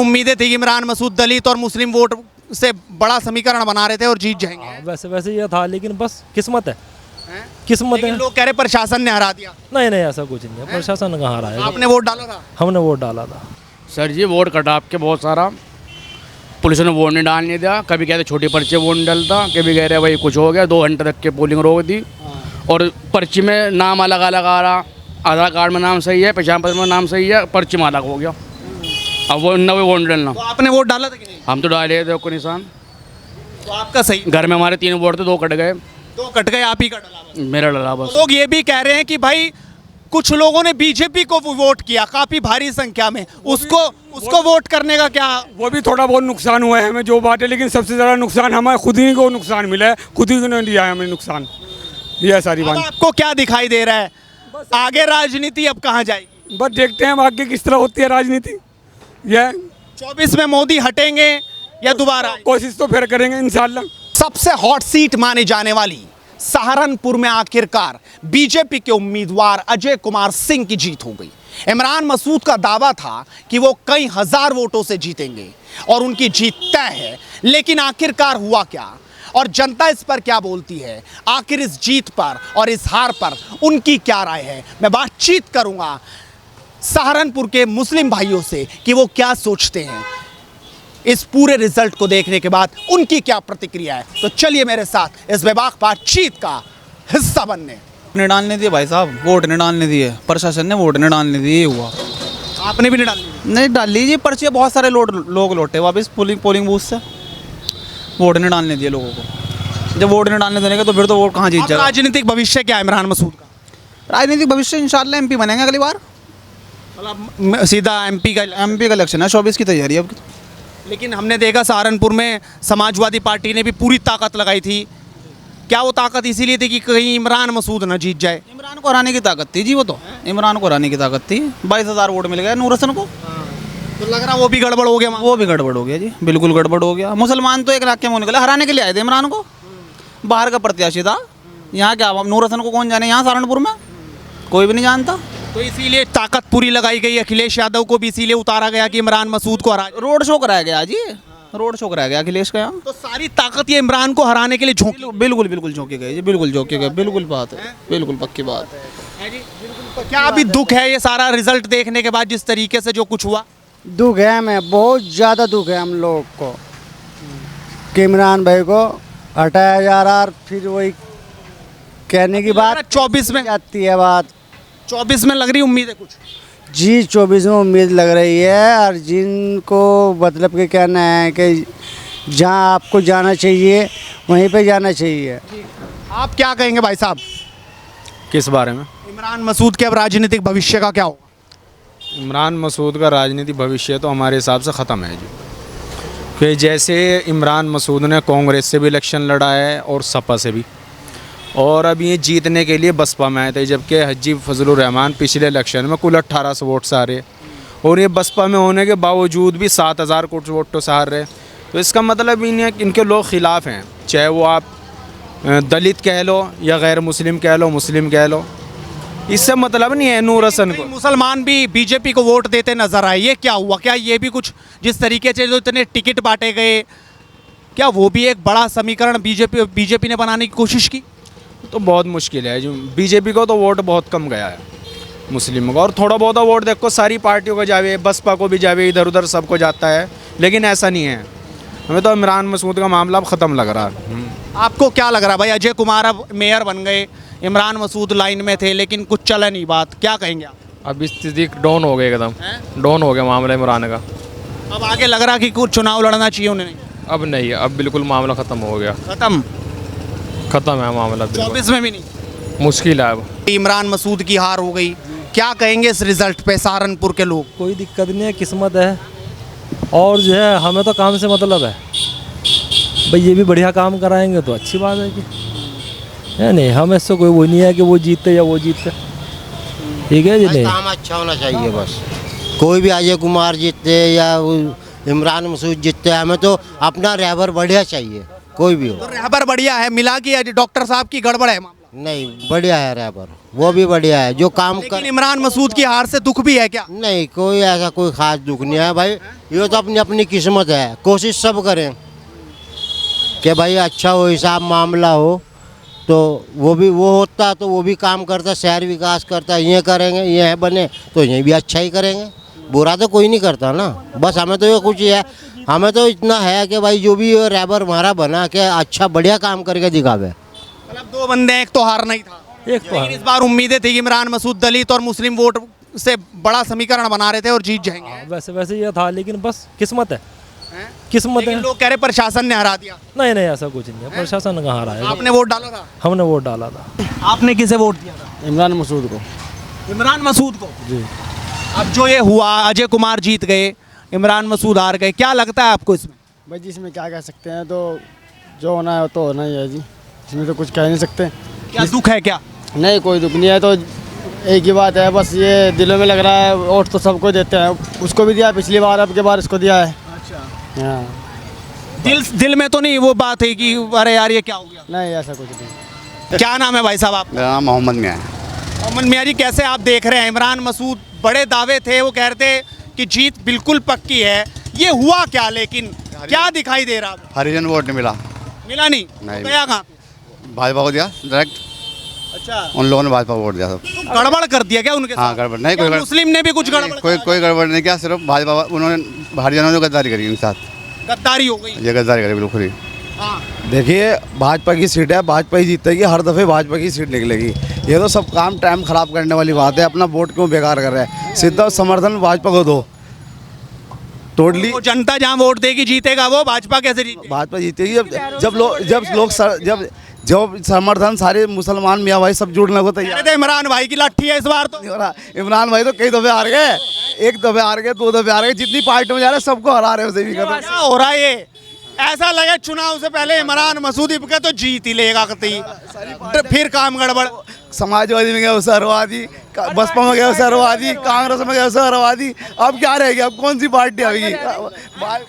उम्मीदें थी कि इमरान मसूद दलित और मुस्लिम वोट से बड़ा समीकरण बना रहे थे और जीत जाएंगे। वैसे वैसे ये था, लेकिन बस किस्मत है, किस्मत है। लेकिन लोग कह रहे प्रशासन ने हरा दिया। नहीं नहीं, ऐसा कुछ नहीं है, प्रशासन कहाँ रहा है। आपने वोट डाला था? हमने वोट डाला था। सर जी वोट कटा आपके बहुत सारा, पुलिस ने वोट नहीं डालने दिया। कभी कहते छोटी पर्ची वोट नहीं डलता, कभी कह रहे भाई कुछ हो गया, 2 घंटे तक के पोलिंग रोक दी। और पर्ची में नाम अलग अलग आ रहा, आधार कार्ड में नाम सही है, पहचान पत्र में नाम सही है, पर्ची में अलग हो गया। अब वो न वोट डालना। तो आपने वोट डाला था कि नहीं? हम तो डाले थे को निशान। तो आपका सही। घर में हमारे 3 वोट थे, 2 कट गए। 2 कट गए, आप ही का डाला बस। मेरा डला बस। लोग ये भी कह रहे हैं कि भाई कुछ लोगों ने बीजेपी को वोट किया काफी भारी संख्या में, उसको वोट करने का क्या? वो भी थोड़ा बहुत नुकसान हुआ है हमें, जो बात है, लेकिन सबसे ज़्यादा नुकसान हमें खुद ही को नुकसान मिला है, खुद ही ने दिया है हमें नुकसान। ये है सारी अब बात। आपको क्या दिखाई दे रहा है आगे राजनीति अब कहाँ जाएगी? बस देखते हैं अब आगे किस तरह होती है राजनीति। यह 24 में मोदी हटेंगे या दोबारा? कोशिश तो फिर करेंगे इंशाल्लाह। सबसे हॉट सीट माने जाने वाली सहारनपुर में आखिरकार बीजेपी के उम्मीदवार अजय कुमार सिंह की जीत हो गई। इमरान मसूद का दावा था कि वो कई हजार वोटों से जीतेंगे और उनकी जीत तय है, लेकिन आखिरकार हुआ क्या और जनता इस पर क्या बोलती है? आखिर इस जीत पर और इस हार पर उनकी क्या राय है? मैं बातचीत करूंगा सहारनपुर के मुस्लिम भाइयों से कि वो क्या सोचते हैं इस पूरे रिजल्ट को देखने के बाद, उनकी क्या प्रतिक्रिया है। तो चलिए मेरे साथ इस बेबाक बातचीत का हिस्सा बनने। ने डालने दिए भाई साहब, वोट ने डालने दिए, प्रशासन ने वोट ने डालने दिए। हुआ आपने भी नहीं डाली? नहीं डाल लीजिए पर्चियाँ, बहुत सारे लोग लौटे वापस पोलिंग बूथ से। वोट ने डालने दिए लोगों को। जब वोट ने डालने देने का तो फिर तो वोट कहाँ जीत जाएगा। राजनीतिक भविष्य क्या है इमरान मसूद का? राजनीतिक भविष्य इंशाल्लाह एमपी बनेंगे अगली बार। मतलब सीधा एमपी का इलेक्शन है, 24 की तैयारी है अब। लेकिन हमने देखा सहारनपुर में समाजवादी पार्टी ने भी पूरी ताकत लगाई थी। क्या वो ताकत इसीलिए थी कि कहीं इमरान मसूद न जीत जाए? इमरान को हराने की ताकत थी जी, वो तो इमरान को हराने की ताकत थी। 22,000 वोट मिल गए नूर हसन को। तो लग रहा वो भी गड़बड़ हो गया। वो भी गड़बड़ हो गया जी, बिल्कुल गड़बड़ हो गया। मुसलमान तो एक लाख के मुँह निकले, हराने के लिए आए थे इमरान को। बाहर का प्रत्याशी था, यहाँ क्या नूर हसन को कौन जाने, यहाँ सहारनपुर में कोई भी नहीं जानता। तो इसीलिए ताकत पूरी लगाई गई। अखिलेश यादव को भी इसीलिए उतारा गया कि इमरान मसूद को हरा। रोड शो कराया गया जी, रोड शो कराया गया अखिलेश का यहाँ। तो सारी ताकत ये इमरान को हराने के लिए झोंकी। बिल्कुल झोंके गए जी, बिल्कुल झोंके गए, बिल्कुल बात है, बिल्कुल पक्की बात है। तो क्या अभी दुख है ये सारा रिजल्ट देखने के बाद, जिस तरीके से जो कुछ हुआ? दुख है हमें, बहुत ज़्यादा दुख है हम लोग को कि इमरान भाई को हटाया जा रहा। और फिर वही कहने की बात 24 में आती है बात। 24 में लग रही उम्मीद है कुछ जी, 24 में उम्मीद लग रही है। और जिनको मतलब कि कहना है कि जहाँ आपको जाना चाहिए वहीं पे जाना चाहिए। आप क्या कहेंगे भाई साहब? किस बारे में? इमरान मसूद के अब राजनीतिक भविष्य का क्या होगा? इमरान मसूद का राजनीतिक भविष्य तो हमारे हिसाब से ख़त्म है जी। कि जैसे इमरान मसूद ने कांग्रेस से भी इलेक्शन लड़ा है और सपा से भी, और अब ये जीतने के लिए बसपा में आए थे, जबकि हाजी फजलुर रहमान पिछले इलेक्शन में कुल 1800 वोट से हारे, और ये बसपा में होने के बावजूद भी 7000 कुछ वोटों से हार रहे। तो इसका मतलब इनके लोग खिलाफ हैं, चाहे वो आप दलित कह लो या गैर मुस्लिम कह लो, मुस्लिम कह लो, इससे मतलब नहीं है नूर हसन को। मुसलमान भी बीजेपी को वोट देते नजर आए, ये क्या हुआ? क्या ये भी कुछ जिस तरीके से जो इतने टिकट बांटे गए, क्या वो भी एक बड़ा समीकरण बीजेपी ने बनाने की कोशिश की? तो बहुत मुश्किल है जो बीजेपी को तो वोट बहुत कम गया है मुस्लिमों का, और थोड़ा बहुत वोट देखो सारी पार्टियों को जावे, बसपा को भी जावे, इधर उधर सबको जाता है, लेकिन ऐसा नहीं है। हमें तो इमरान मसूद का मामला अब ख़त्म लग रहा है। आपको क्या लग रहा है भाई? अजय कुमार अब मेयर बन गए, इमरान मसूद लाइन में थे लेकिन कुछ चला नहीं बात, क्या कहेंगे आप? अब स्थिति डाउन हो गई, एकदम डाउन हो गया मामला इमरान का। अब आगे लग रहा कि कुछ चुनाव लड़ना चाहिए उन्हें? अब नहीं, अब बिल्कुल मामला ख़त्म हो गया, ख़त्म है मामला। 24 में भी नहीं, मुश्किल है अब। इमरान मसूद की हार हो गई, क्या कहेंगे इस रिजल्ट पे सहारनपुर के लोग? कोई दिक्कत नहीं है, किस्मत है, और जो है हमें तो काम से मतलब है भाई। ये भी बढ़िया काम कराएंगे तो अच्छी बात है कि है नहीं, हमें इससे कोई वो नहीं है कि वो जीतते या वो जीतते, ठीक है जी। नहीं, काम अच्छा होना चाहिए बस। कोई भी अजय कुमार जीतते या इमरान मसूद जीतते, हमें तो अपना रहबर बढ़िया चाहिए, कोई भी हो। तो रहबर बढ़िया है, मिला कि डॉक्टर साहब की गड़बड़ है मामला? नहीं बढ़िया है रैबर, वो भी बढ़िया है जो काम लेकिन कर। इमरान मसूद की हार से दुख भी है क्या? नहीं कोई ऐसा कोई खास दुख नहीं है भाई, ये तो अपनी अपनी किस्मत है। कोशिश सब करें कि भाई अच्छा हो, हिसाब मामला हो, तो वो होता तो वो भी काम करता, शहर विकास करता। ये करेंगे, ये बने तो ये भी अच्छा ही करेंगे, बुरा तो कोई नहीं करता ना। बस हमें तो ये कुछ है, हमें तो इतना है कि भाई जो भी रैबर हमारा बना के अच्छा बढ़िया काम करके दिखावे। मतलब दो बंदे हैं, एक तो हार नहीं था, एक तो लेकिन इस बार उम्मीदें थी कि इमरान मसूद दलित और मुस्लिम वोट से बड़ा समीकरण बना रहे थे और जीत जाएंगे। वैसे वैसे ये था, लेकिन बस किस्मत है, किस्मत लेकिन है। लोग कह रहे प्रशासन ने हरा दिया। नहीं नहीं ऐसा कुछ नहीं है, प्रशासन कहाँ रहा है। आपने वोट डाला था? हमने वोट डाला था। आपने किसे वोट दिया था? इमरान मसूद को। इमरान मसूद को। जी। अब जो ये हुआ, अजय कुमार जीत गए, इमरान मसूद हार गए, क्या लगता है आपको इसमें? भाई जी इसमें क्या कह सकते हैं, तो जो होना है वो तो होना ही है जी, इसमें तो कुछ कह नहीं सकते। क्या दुख है क्या? नहीं कोई दुख नहीं है, तो एक ही बात है, बस ये दिलों में लग रहा है। वोट तो सबको देते हैं, उसको भी दिया पिछली बार, अब के बार इसको दिया है। अच्छा। हाँ। दिल में तो नहीं वो बात है कि अरे यार ये क्या हो गया? नहीं ऐसा कुछ नहीं। क्या नाम है भाई साहब आप? मेरा नाम मोहम्मद मियाँ है। मोहम्मद मियाँ जी, कैसे आप देख रहे हैं? इमरान मसूद बड़े दावे थे, वो कह रहे थे कि जीत बिल्कुल पक्की है, ये हुआ क्या? लेकिन क्या दिखाई दे रहा? हरिजन वोट नहीं मिला। मिला नहीं? नहीं। तो गया कहाँ? भाजपा को दिया डायरेक्ट, अच्छा, उन लोगों ने भाजपा को वोट दिया सब। तो गड़बड़ कर दिया क्या उनके हाँ साथ? गड़बड़ नहीं, क्या कोई मुस्लिम ने भी कुछ गड़बड़ कोई गड़बड़ नहीं किया, सिर्फ भाजपा उन्होंने हरिजनों ने गद्दारी करी उनके साथ, गद्दारी हो गई? ये गद्दारी करी बिल्कुल ही। हाँ। देखिए भाजपा की सीट है, भाजपा ही जीतेगी, हर दफ़े भाजपा की सीट निकलेगी। ये तो सब काम टाइम खराब करने वाली बात है, अपना वोट क्यों बेकार कर रहे हैं। सीधा समर्थन भाजपा को दो, टोटली। वो जनता जहाँ वोट देगी जीतेगा वो, भाजपा कैसे जीतेगी? भाजपा जीतेगी जब समर्थन सारे मुसलमान मियाँ भाई सब जुड़ने को तैयार। कहते इमरान भाई की लाठी है इस बार तो। इमरान भाई तो कई दफ़े हार गए, एक दफ़े हार गए, दो दफ़े हार गए, जितनी पार्टियों में जा रहे हैं सबको हरा रहे हैं। उसे भी क्या हो रहा है ये? ऐसा लगे चुनाव से पहले इमरान मसूद इबके तो जीत ही लेगा कतई, फिर काम गड़बड़। समाजवादी में गया उसे हरवा दी, बसपा में गया उसे हरवा दी, कांग्रेस में गया उसे हरवा दी। अब क्या रह गया? अब कौन सी पार्टी आएगी?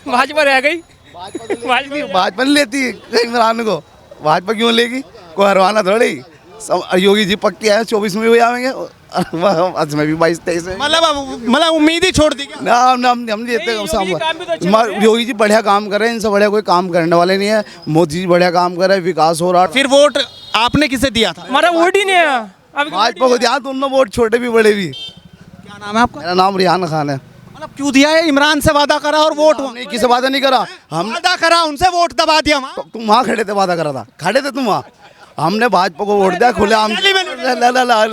भाजपा रह गई। भाजपा नहीं लेती इमरान को, भाजपा क्यों लेगी? कोई हरवाना थोड़ी। योगी जी पक्के हैं, 24 में भी आएंगे, में भी 22-23 में। मतलब उम्मीद ही छोड़ दी क्या? ना हम देते। योगी जी बढ़िया काम कर रहे हैं, इनसे बढ़िया कोई काम करने वाले नहीं है। मोदी जी बढ़िया काम कर रहे हैं, विकास हो रहा है। फिर वोट आपने किसे दिया था? हमारा वोट ही नहीं आया। भाजपा को दिया, दोनों वोट छोटे भी बड़े भी। क्या नाम है आपका? मेरा नाम रियान खान है। मतलब क्यों दिया है? इमरान से वादा करा और वोट हुआ? हमने किसी वादा नहीं करा, हम वादा करा, उनसे वोट दबा दिया वहाँ। तुम वहाँ खड़े थे, वादा करा था, खड़े थे तुम वहाँ। हमने भाजपा को वोट दिया खुले आम,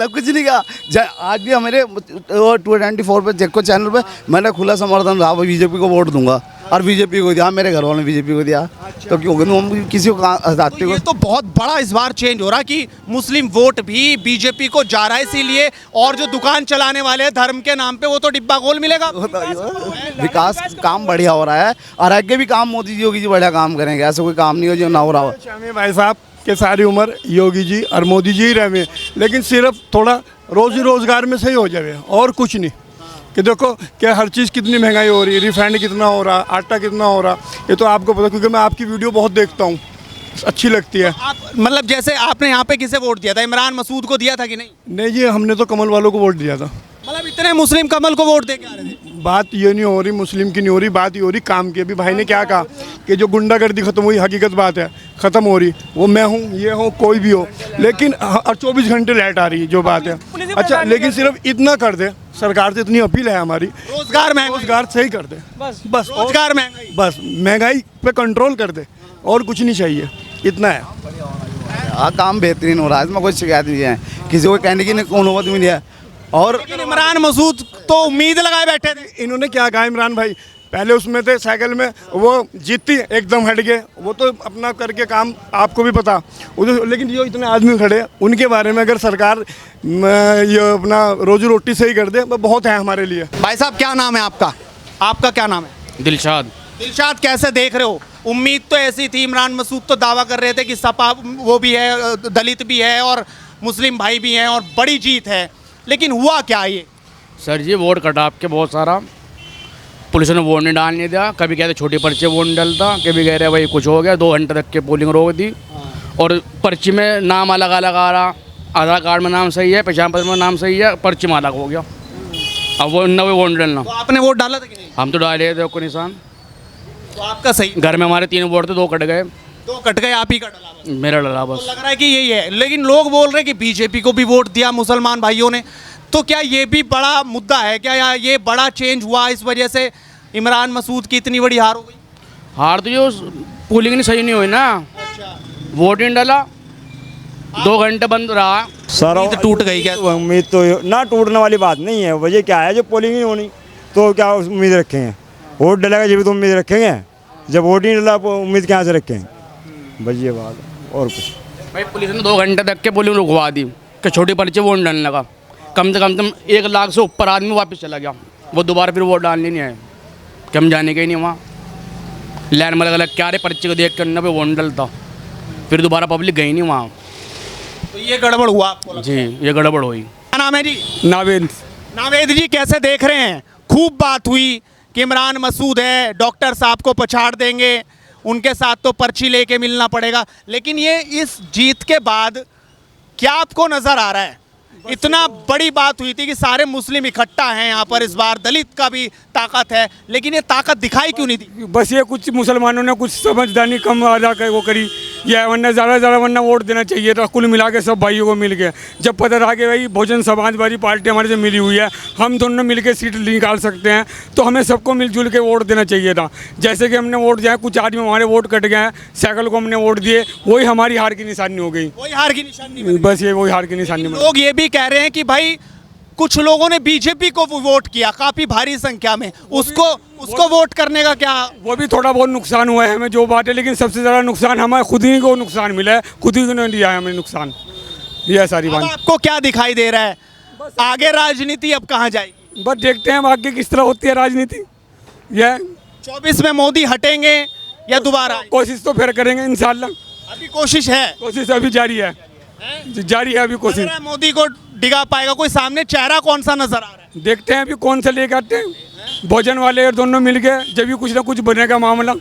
कुछ नहीं कहा। आज भी हमारे 224 पे जेको चैनल पे मैंने खुला समर्थन रहा, बीजेपी को वोट दूंगा, और बीजेपी को दिया, मेरे घर वालों ने बीजेपी को दिया। तो क्यों हम किसी को हटाते ये तो बहुत बड़ा इस बार चेंज हो रहा कि मुस्लिम वोट भी बीजेपी को जा रहा है, इसीलिए। और जो दुकान चलाने वाले हैं धर्म के नाम पे, वो तो डिब्बा गोल मिलेगा। विकास काम बढ़िया हो रहा है, और आगे भी काम मोदी जी योगी जी बढ़िया काम करेंगे, ऐसा कोई काम नहीं हो जो ना हो रहा हो। भाई साहब के सारी उम्र योगी जी और मोदी जी ही रहे, लेकिन सिर्फ थोड़ा रोजी रोजगार में सही हो जाए और कुछ नहीं। कि देखो कि हर चीज़ कितनी महंगाई हो रही है, रिफाइंड कितना हो रहा, आटा कितना हो रहा, ये तो आपको पता, क्योंकि मैं आपकी वीडियो बहुत देखता हूँ, अच्छी लगती है। आप मतलब जैसे आपने यहाँ पे किसे वोट दिया था? इमरान मसूद को दिया था कि नहीं? नहीं जी, हमने तो कमल वालों को वोट दिया था। मतलब इतने मुस्लिम कमल को वोट दे के आ रहे थे? बात ये नहीं हो रही मुस्लिम की, नहीं हो रही बात, ये हो रही काम की। अभी भाई ने क्या कहा कि जो गुंडागर्दी खत्म हुई, हकीकत बात है, खत्म हो रही। वो मैं हूँ, ये हूँ, कोई भी हो, लेकिन 24 घंटे लाइट आ रही है, जो बात है। अच्छा, लेकिन सिर्फ इतना कर दे, सरकार से इतनी अपील है हमारी, रोजगार सही कर दे, बस रोजगार महंगाई, बस महंगाई पे कंट्रोल कर दे, और कुछ नहीं चाहिए, इतना है। हाँ, काम बेहतरीन हो रहा है, इसमें कोई शिकायत नहीं है, किसी को कहने की नौबत भी नहीं है। और लेकिन इमरान मसूद तो उम्मीद लगाए बैठे थे। इन्होंने क्या कहा इमरान भाई, पहले उसमें थे साइकिल में, वो जीती एकदम हट गए, वो तो अपना करके काम, आपको भी पता। लेकिन जो इतने आदमी खड़े, उनके बारे में अगर सरकार ये अपना रोजी रोटी सही कर दे, वो बहुत है हमारे लिए। भाई साहब क्या नाम है आपका? आपका क्या नाम है? दिलशाद। दिलशाद, कैसे देख रहे हो? उम्मीद तो ऐसी थी, इमरान मसूद तो दावा कर रहे थे कि सपा वो भी है, दलित भी है और मुस्लिम भाई भी हैं और बड़ी जीत है, लेकिन हुआ क्या ये? सर जी वोट कटा आपके बहुत सारा, पुलिस ने वोट नहीं डालने दिया। कभी कहते छोटी पर्चे वोट नहीं डलता, कभी कह रहे भाई कुछ हो गया, 2 घंटे तक के पोलिंग रोक दी। और पर्ची में नाम अलग अलग आ रहा, आधार कार्ड में नाम सही है, पहचान पत्र में नाम सही है, पर्ची में अलग हो गया। अब वो नवे वोट डालना। तो आपने वोट डाला था कि नहीं? हम तो डाले थे को निशान। तो आपका सही, घर में हमारे 3 वोट थे, 2 कट गए। 2 कट गए, आप ही का डला बस। मेरा डला तो बस। लग रहा है कि यही है, लेकिन लोग बोल रहे हैं कि बीजेपी को भी वोट दिया मुसलमान भाइयों ने, तो क्या ये भी बड़ा मुद्दा है क्या, या ये बड़ा चेंज हुआ इस वजह से इमरान मसूद की इतनी बड़ी हार हो गई? हार तो जो पोलिंग नहीं सही नहीं हुई ना, वोट नहीं डाला, 2 घंटे बंद रहा। सर उम्मीद टूट गई क्या? उम्मीद तो ना टूटने वाली बात नहीं है। वजह क्या है, जब पोलिंग नहीं होनी तो क्या उम्मीद रखेंगे? वोट डलेगा जब तो उम्मीद रखेंगे, जब वोट नहीं डला उम्मीद कहाँ से रखेंगे? बस ये बात है, और कुछ भाई पुलिस ने 2 घंटे तक के पोलिंग रुकवा दी कि छोटी पर्ची वोट डालने लगा। कम से कम 1 लाख से ऊपर आदमी वापस चला गया, वो दोबारा फिर वोट डालने नहीं आए कि हम जाने के ही नहीं वहाँ। लाइन में अलग क्या रहे, पर्ची को देख कर पे वोट डलता, फिर दोबारा पब्लिक गई नहीं वहाँ। तो ये गड़बड़ हुआ आपको लगता जी, ये गड़बड़ हुई। क्या नाम है जी? नावेद। नावेद जी, कैसे देख रहे हैं? खूब बात हुई कि इमरान मसूद है, डॉक्टर साहब को पछाड़ देंगे, उनके साथ तो पर्ची लेके मिलना पड़ेगा, लेकिन ये इस जीत के बाद क्या आपको नजर आ रहा है? इतना बड़ी बात हुई थी कि सारे मुस्लिम इकट्ठा हैं यहाँ पर, इस बार दलित का भी ताकत है, लेकिन ये ताकत दिखाई क्यों नहीं दी? बस ये कुछ मुसलमानों ने कुछ समझदारी कम अदा कर वो करी, या वरना ज़्यादा वरना वोट देना चाहिए था कुल मिला के सब भाइयों को मिल के। जब पता रहा कि भाई बहुजन समाजवादी पार्टी हमारे से मिली हुई है, हम दोनों मिल के सीट निकाल सकते हैं, तो हमें सबको मिलजुल के वोट देना चाहिए था। जैसे कि हमने वोट दिया, कुछ आदमी हमारे वोट कट गए हैं, साइकिल को हमने वोट दिए, वही हमारी हार की निशानी हो गई। वही हार की निशानी बनी। बस ये वही हार की निशानी बनी। लोग ये भी कह रहे हैं कि भाई कुछ लोगों ने बीजेपी को वोट किया काफी भारी संख्या में, उसको वोट करने का क्या? वो भी थोड़ा बहुत नुकसान हुआ है हमें, जो बात है, लेकिन सबसे ज़्यादा नुकसान हमें खुद ही को नुकसान मिला है, खुद ही को दिया है हमें नुकसान। ये सारी बात। आपको क्या दिखाई दे रहा है आगे राजनीति अब कहाँ जाएगी? बस देखते हैं आगे किस तरह होती है राजनीति। ये 24 में मोदी हटेंगे या दोबारा? कोशिश तो फिर करेंगे इंशाल्लाह। अभी कोशिश है, कोशिश अभी जारी है, जारी है अभी कोशिश। लग रहा है मोदी को डिगा पाएगा कोई? सामने चेहरा कौन सा नजर आ रहा है? देखते हैं अभी कौन सा लेकर आते हैं, बहुजन वाले और दोनों मिलके, जब भी कुछ ना कुछ बनेगा मामला,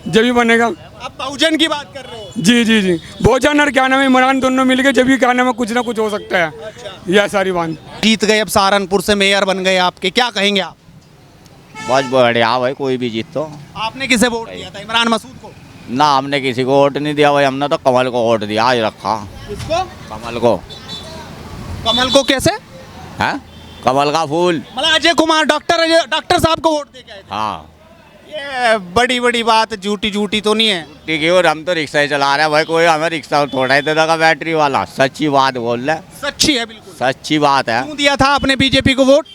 जब भी बनेगा। आप बहुजन की बात कर रहे हो? जी जी जी, बहुजन और क्या नाम है इमरान दोनों मिलके, जब भी क्या नाम है कुछ ना कुछ हो सकता है। यह सारी बात। जीत गए, अब सहारनपुर से मेयर बन गए आपके, क्या कहेंगे आप? बहुत बढ़िया भाई, कोई भी जीत तो। आपने किसे वोट दिया था? इमरान मसूद को? ना, हमने किसी को वोट नहीं दिया भाई, हमने तो कमल को वोट दिया, आज रखा। किसको? कमल को। कमल को कैसे? है कमल का फूल। मतलब अजय कुमार डॉक्टर साहब को वोट दे के आए थे? हाँ, ये बड़ी बड़ी बात, झूठी तो नहीं है। ठीक है, और हम तो रिक्शा ही चला रहे हैं भाई, कोई हमें रिक्शा थोड़ा ही देगा बैटरी वाला। सच्ची बात बोल रहे, सच्ची है, बिल्कुल सच्ची बात है। क्यों दिया था आपने बीजेपी को वोट?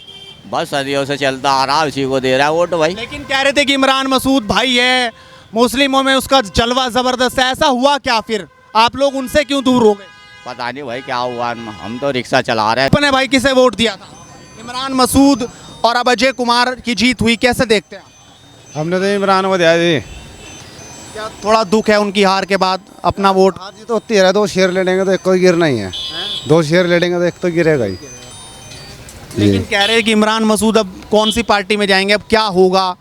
बस सदियों से चलता आ रहा, उसी को दे रहा है वोट भाई। लेकिन कह रहे थे कि इमरान मसूद भाई है, मुस्लिमों में उसका जलवा जबरदस्त है, ऐसा हुआ क्या? फिर आप लोग उनसे क्यों दूर हो गए? पता नहीं भाई क्या हुआ, हम तो रिक्शा चला रहे हैं। अपने भाई किसे वोट दिया था? इमरान मसूद और अब अजय कुमार की जीत हुई, कैसे देखते हैं? हमने तो इमरान को दिया जी। क्या थोड़ा दुख है उनकी हार के बाद अपना वोट? हार जी तो होती है, 2 शेयर ले लेंगे तो एक को गिरना ही है, 2 शेयर ले लेंगे तो एक तो गिरेगा ही। लेकिन कह रहे हैं कि इमरान मसूद अब कौन सी पार्टी में जाएंगे, अब क्या होगा,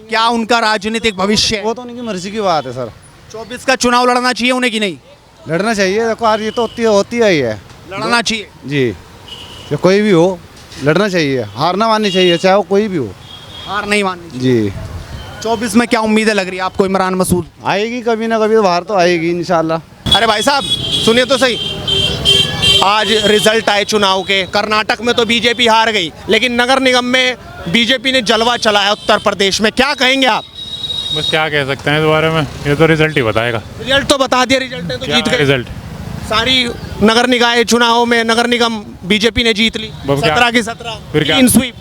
क्या उनका राजनीतिक भविष्य है? वो तो उनकी मर्जी की बात है सर। 24 का चुनाव लड़ना चाहिए उन्हें कि नहीं? लड़ना चाहिए, देखो हार जी तो होती है ही है। लड़ना चाहिए जी, जो कोई भी हो लड़ना चाहिए, हार ना माननी चाहिए, चाहे वो कोई भी हो। हार नहीं माननी जी। 24 में क्या उम्मीदें लग रही है आपको? इमरान मसूद आएगी कभी ना कभी तो बाहर तो आएगी इंशाल्लाह। अरे भाई साहब सुनिए तो सही, आज रिजल्ट आए चुनाव के। कर्नाटक में तो बीजेपी हार गई, लेकिन नगर निगम में बीजेपी ने जलवा चलाया उत्तर प्रदेश में, क्या कहेंगे आप? बस क्या कह सकते हैं इस बारे में, ये तो रिजल्ट ही बताएगा। रिजल्ट तो बता दिया, रिजल्ट है तो जीत गए। रिजल्ट सारी नगर निकाय चुनाव में नगर निगम बीजेपी ने जीत ली, 17 की 17 फिर क्या? Clean sweep.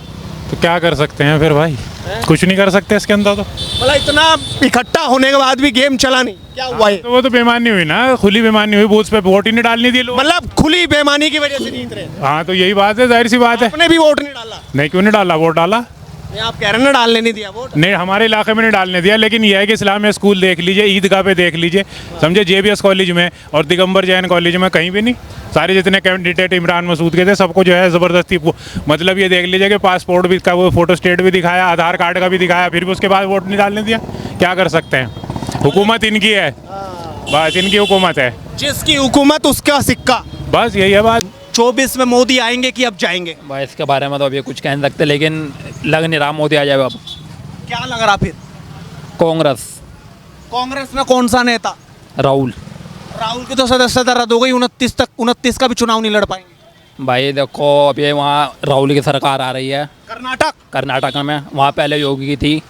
तो क्या कर सकते हैं फिर भाई, कुछ नहीं कर सकते इसके अंदर तो। मतलब इतना इकट्ठा होने के बाद भी गेम चला नहीं, क्या हुआ है? तो वो तो बेईमानी हुई ना, खुली बेईमानी हुई, बूथ पे वोट ही नहीं डालने दिए लोग। मतलब खुली बेईमानी की वजह से जीत रहे? हाँ तो यही बात है, जाहिर सी बात है। आपने भी वोट नहीं डाला? नहीं, क्यों नहीं डाला, वोट डाला। आप कह रहे हैं ना डालने नहीं दिया वोट? नहीं, हमारे इलाके में नहीं डालने दिया, लेकिन यह है कि इस्लामिया स्कूल देख लीजिए, ईदगाह पे देख लीजिए, समझे, JBS कॉलेज में और दिगंबर जैन कॉलेज में कहीं भी नहीं। सारे जितने कैंडिडेट इमरान मसूद के थे सबको जो है ज़बरदस्ती, मतलब ये देख लीजिए कि पासपोर्ट भी का वो फोटो स्टेट भी दिखाया, आधार कार्ड का भी दिखाया, फिर भी उसके बाद वोट नहीं डालने दिया। क्या कर सकते हैं, हुकूमत इनकी है, बस इनकी हुकूमत है, जिसकी हुकूमत उसका सिक्का। बस यही है बात। 24 में मोदी आएंगे कि अब जाएंगे? भाई इसके बारे में तो अभी कुछ कह नहीं सकते, लेकिन लग नहीं रहा मोदी आ जाए अब। क्या लग रहा फिर? कांग्रेस। कांग्रेस में कौन सा नेता? राहुल। राहुल की तो सदस्यता रद्द हो गई, 29 का भी चुनाव नहीं लड़ पाएंगे। भाई देखो अभी वहाँ राहुल की सरकार आ रही है कर्नाटक में, वहाँ पहले योगी की थी,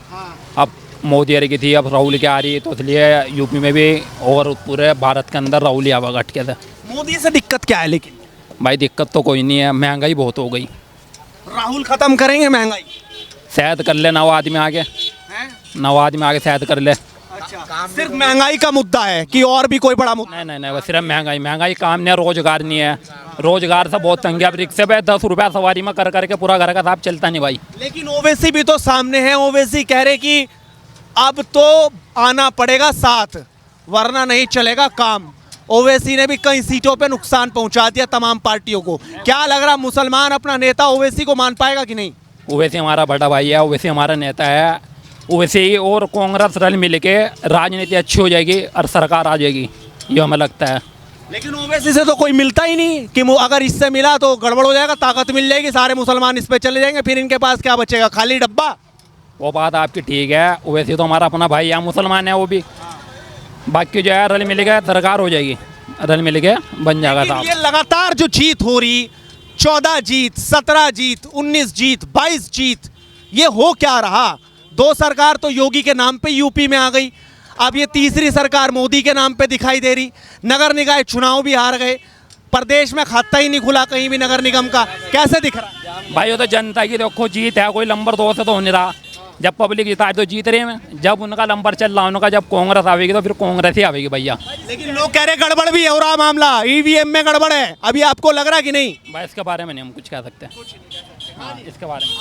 अब मोदी की थी, अब राहुल की आ रही है, तो इसलिए यूपी में भी और पूरे भारत के अंदर राहुल ही आवागा अटके थे। मोदी से दिक्कत क्या है लेकिन? भाई दिक्कत तो कोई नहीं है, महंगाई बहुत हो गई। राहुल खत्म करेंगे महंगाई? शायद कर ले, 9 आदमी आगे, 9 आदमी आगे शायद कर ले। अच्छा, सिर्फ महंगाई का मुद्दा है कि और भी कोई बड़ा मुद्दा? नहीं, बस सिर्फ महंगाई काम नहीं है, रोजगार नहीं है, रोजगार से बहुत तंगी। अब रिक्शे पे 10 रुपया सवारी में कर करके पूरा घर का साहब चलता नहीं भाई। लेकिन ओवैसी भी तो सामने है, ओवैसी कह रहे कि अब तो आना पड़ेगा साथ, वरना नहीं चलेगा काम। ओवैसी ने भी कई सीटों पे नुकसान पहुंचा दिया तमाम पार्टियों को। क्या लग रहा मुसलमान अपना नेता ओवैसी को मान पाएगा कि नहीं? ओवैसी हमारा बड़ा भाई है, ओवैसी हमारा नेता है, ओवैसी और कांग्रेस रल मिल के राजनीति अच्छी हो जाएगी और सरकार आ जाएगी, ये हमें लगता है। लेकिन ओवैसी से तो कोई मिलता ही नहीं कि अगर इससे मिला तो गड़बड़ हो जाएगा, ताकत मिल जाएगी, सारे मुसलमान इस पे चले जाएंगे, फिर इनके पास क्या बचेगा, खाली डब्बा। वो बात आपकी ठीक है, ओवैसी तो हमारा अपना भाई है, मुसलमान है वो भी, बाकी जो है रल मिल के सरकार हो जाएगी, रल मिल के बन जाएगा साहब। ये लगातार जो जीत हो रही, 14 जीत, 17 जीत, 19 जीत, 22 जीत, ये हो क्या रहा? 2 सरकार तो योगी के नाम पे यूपी में आ गई, अब ये तीसरी सरकार मोदी के नाम पे दिखाई दे रही। नगर निकाय चुनाव भी हार गए, प्रदेश में खाता ही नहीं खुला कहीं भी नगर निगम का, कैसे दिख रहा है? भाई वो तो जनता की देखो जीत है, कोई नंबर 2 से तो हो नहीं रहा। जब पब्लिक जीता है तो जीत रहे हैं, जब उनका नंबर चल रहा है उनका, जब कांग्रेस आवेगी तो फिर कांग्रेस ही आवेगी भैया। लेकिन लोग कह रहे गड़बड़ भी हो रहा मामला, ईवीएम में गड़बड़ है, अभी आपको लग रहा कि नहीं? भाई इसके बारे में नहीं हम कुछ कह सकते, इसके बारे में।